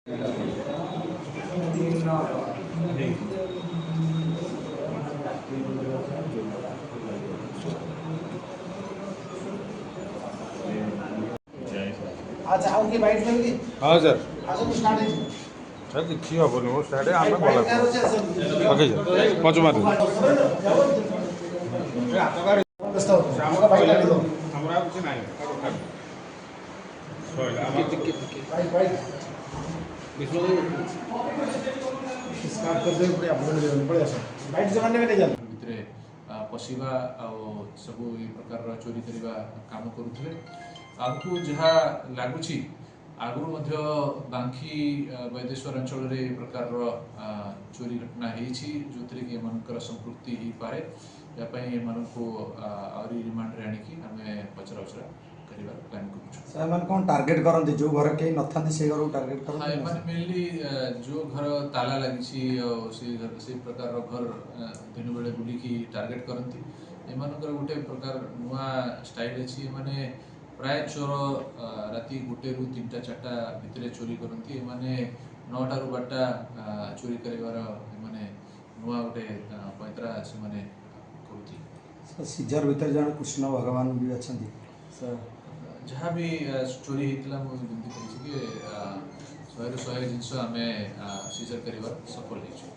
अच्छा आउके बाइट में हाँ सर अच्छा तो स्टार्ट है सर देखिए हेनी मो स्टार्ट आम गला ओके सर पंच मार हमका बाइट लगा दो हमरा कुछ नहीं बाइट बाइट स्टार्ट कर दे पूरे अपलोड पड़े आसो बाइट जमाने में नहीं जाते भितरे पशिबा सब ये प्रकार चोरी करवा काम करुले आगु जहाँ लगुच आगु बांखी वैदेश्वर अंचल रे प्रकार चोरी घटना होती जो थे कि एम संपृक्ति हो पाए यापाई एम आहरी रिमांड रे आनिकी आमे पचरा उचरा करिवार प्लान करूछु सर मन कोन टारगेट करंती जो घर के नथांती से घर को टारगेट करंती हां माने मेनली जो घर ताला लागिछि से घर से प्रकार घर दिन बेले बुली की टारगेट करंती एमानकर गुटे प्रकार नुआ स्टाइल अछि माने प्राय चोर राति गुटे रु 3टा 4टा भितरे चोरी करंती माने 9टा रु 12टा चोरी करिवार माने नुआ गुटे पैतरा से माने करूती सीजर भीतर जन कृष्ण भगवान भी अछंती सर जहाँ भी चोरी होता मुझे कि 100 ରୁ 100 जिनस आम सीजर कर सफल हो।